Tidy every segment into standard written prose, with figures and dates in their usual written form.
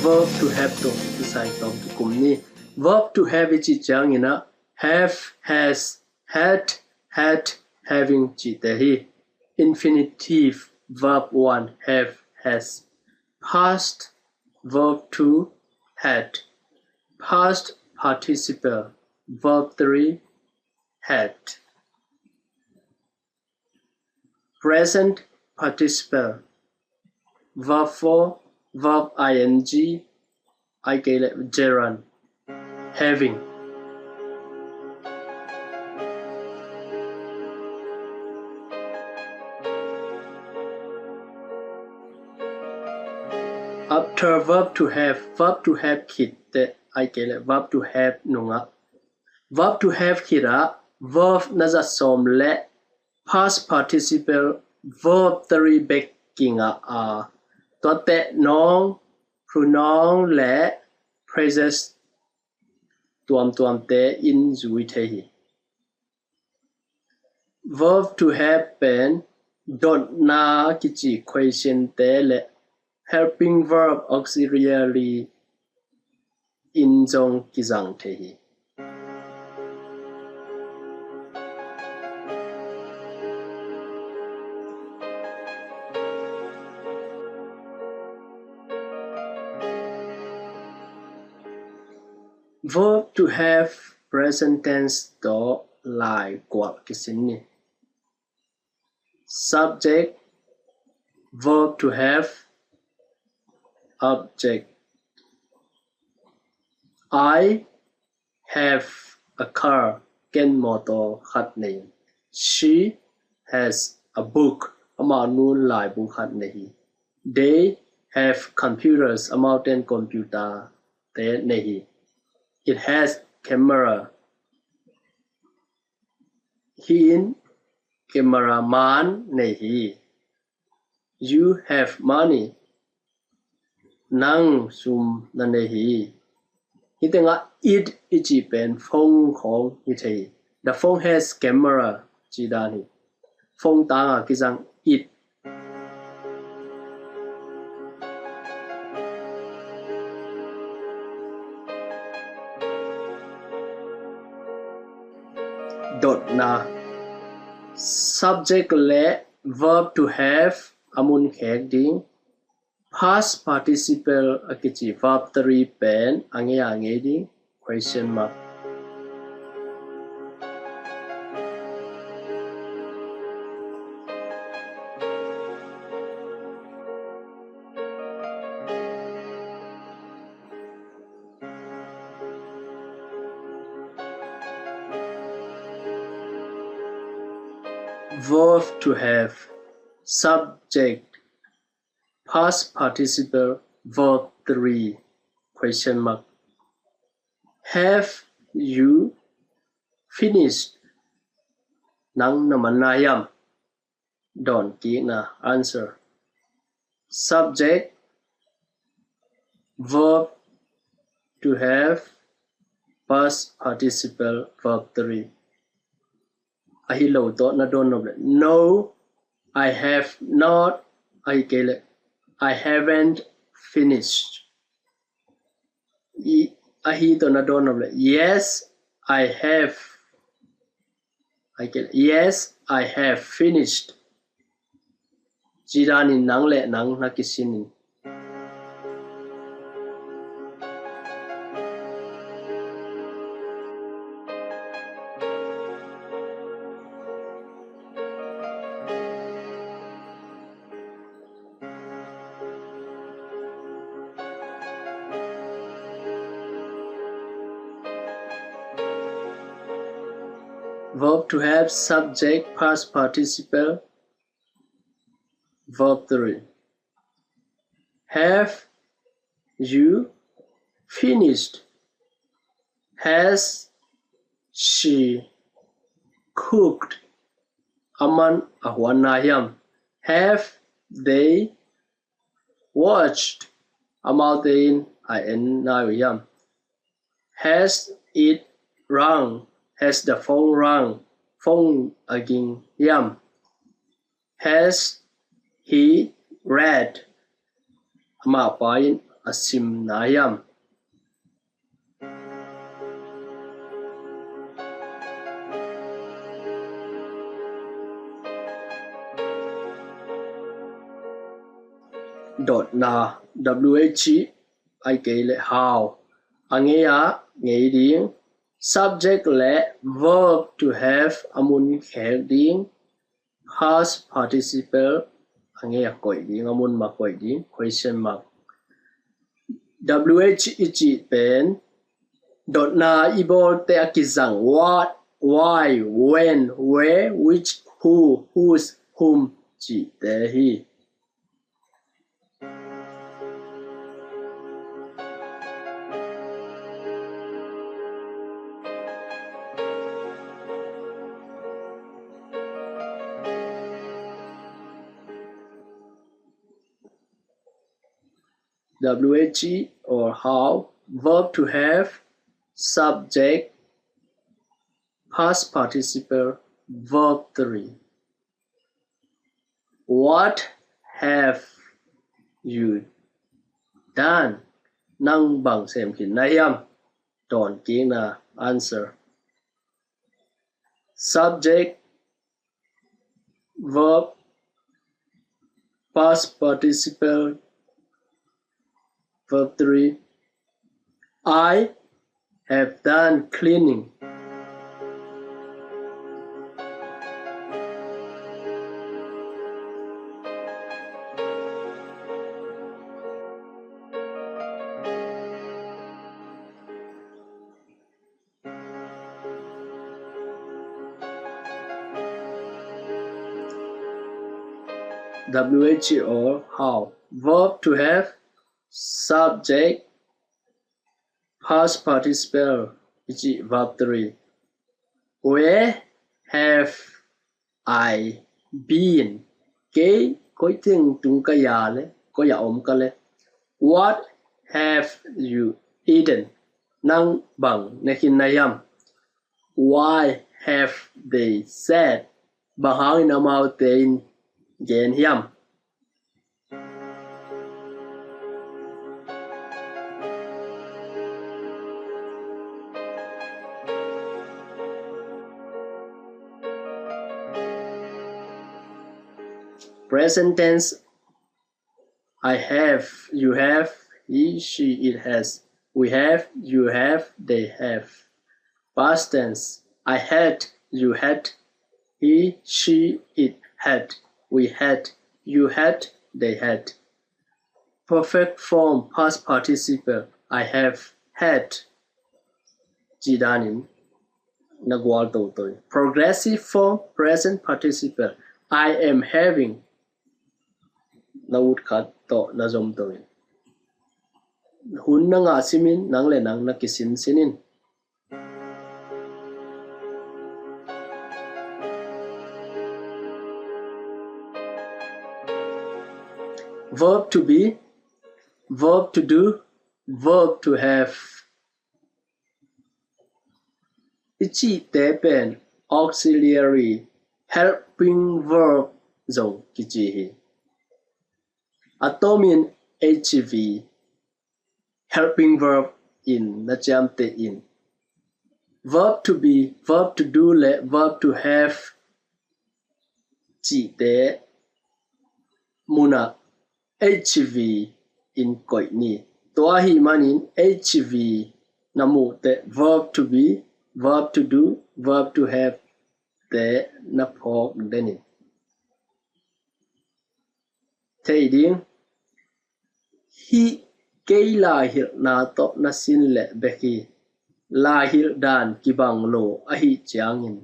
verb to have ตรงที่ใส่ตรงที่กลุ่มนี้ verb to have จีจังนะ have has had had having จีแต่ฮี infinitive verb 1 have has past verb 2 had past participle verb 3 had present participle verb 4 verb ing I get gerund having after verb to have คิดแต่ I get verb to have นุงะ verb to have คิดอะ verb น่าจะสมและ past participle verb 3 backing อะตัวเตะน้องครูน้องและ present ตัวเตะ in จุยเทหี verb to have เป็น don't นากิจิ question เตะและ helping verb auxiliary in zong กิจังเทหี verb to have present tense ตัวหลายกว่ากิสินนี่ subject verb to have object I have a car เก่นมอเตอร์ขัดเนม she has a book อามานูนหลายบุขัดเนฮี they have computers อามาเต็นคอมพิวเตอร์เตเนฮี it has camera he in cameraman เนฮี you have money นังซุมนันเนฮี ฮิตงะ it อีจีเป็นฟงของฮิตเฮ the phone has camera จีดานีฟงตางะกิจัง it dot นา subject และ verb to have อามุนแขกดิ้ง past participle อากิจิ verb 3 เป็นอังเงดิ้ง question mark verb to have subject past participle verb 3 question mark have you finished นังนมันนายม don't กีนะ answer subject verb to have past participle verb 3 ahilo to na don no I have not I haven't finished ahi to na don yes I have yes I have finished jirani nang le nang nakisinin verb to have subject past participle verb 3 have you finished has she cooked aman ahwanayam have they watched amaldain nayam has it rung has the phone rung phone again yam has he read ma pain asim nayam. Dot na wh ai kể lệ how angea nghe điếng subject lệ verb to have amun khéo điếng past participle angea koi điếng amun ma koi điếng question mark wh ichi pen dot na ibol te akizang what why when where which who whose whom chi deih. WH or how, verb to have, subject, past participle, verb 3. What have you done? Nang bằng xem khi nayam. Don kiến na answer. Subject, verb, past participle, verb 3. I have done cleaning. WH or how. Verb to have, subject, past participle, e.g. verb 3. Where have I been? Cái có tiếng tung cái ya le, có ya cái le. What have you eaten? Nang bằng nekin nayam. Why have they said? Bahang namau tein gen hiam. Present tense, I have, you have, he, she, it has, we have, you have, they have. Past tense, I had, you had, he, she, it had, we had, you had, they had. Perfect form, past participle, I have had. Jidanin, nagwal totoy. Progressive form, present participle, I am having. Naud kat to na zom toin. Hun na nga simin nang le nang nakisin sinin. Verb to be, verb to do, verb to have. Ichi te pen auxiliary helping verb zong kichi. Atomin HV helping verb in hanciam te in. Verb to be, verb to do le verb to have chỉ te muna HV in koi ni. Toa hi manin HV namu te verb to be, verb to do, verb to have te na phok denin. Thei ding hi kei la hir na to na sin le beki la hir dan kibang lo a hi chiangin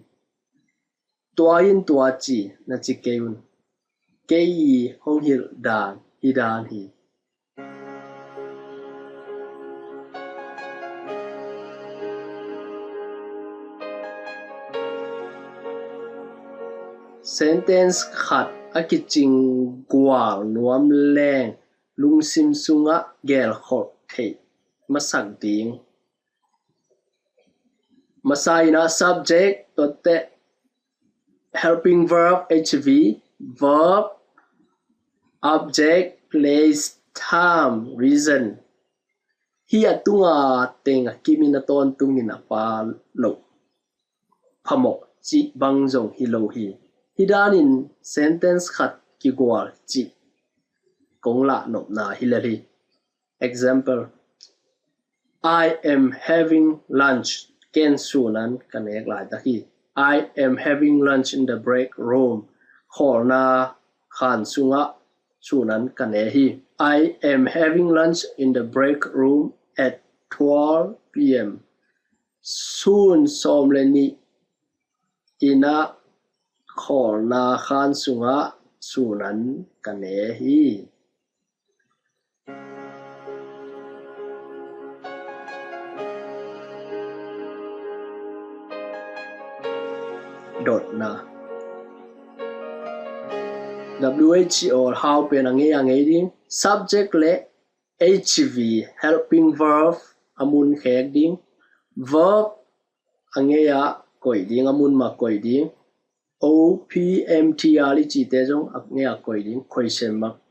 tua in tua chi na chi keun kei hong hir dan hi dan hi. Sentence khat akiching gwang nuam leng lung sim sunga gel khot thei masak ding masai na subject tote helping verb hv verb object place time reason hi atunga tenga kimina ton tungina pa lo phamok chi bang zong hi lo hi hidanin sentence khat ki gwal chi kongla nop na hilari. Example: I am having lunch. Ken sunan kanek lai ta hi. I am having lunch in the break room. Khorna khan sunga sunan kane hi. I am having lunch in the break room at 12 p.m. Soon somleni ina khorna khan sunga sunan kane hi. Dot na WH or how pen ange ding subject le HV helping verb amun khek ding verb ange ya koi ding amun ma koi ding OPMTR li chi te jong ange ya koi ding question mark.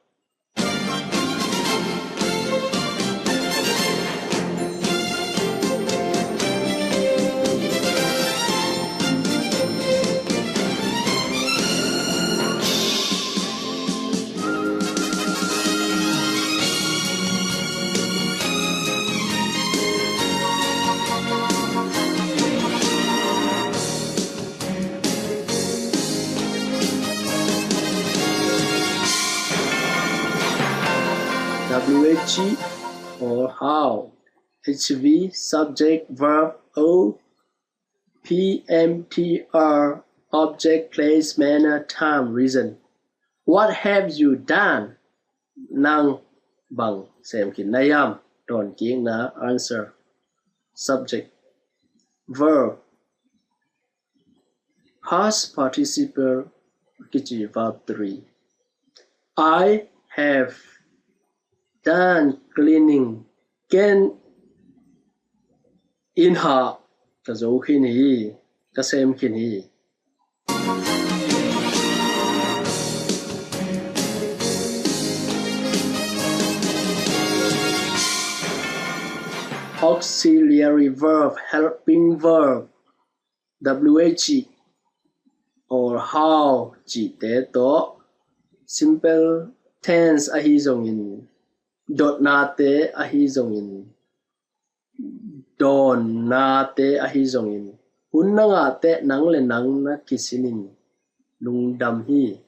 WH or how HV subject verb O PMTR object place manner time reason. What have you done? Nang bang xem kin nayam don king na answer. Subject verb past participle kichi verb 3. I have done cleaning. Ken in ha ka zo khin hi ka sem khin hi. Auxiliary verb helping verb WH or how chỉ tế to simple tense a hi zong in dot na te a hi zong in don na te a hi zong in hun na nga te nang le nang na kisinin lung dam hi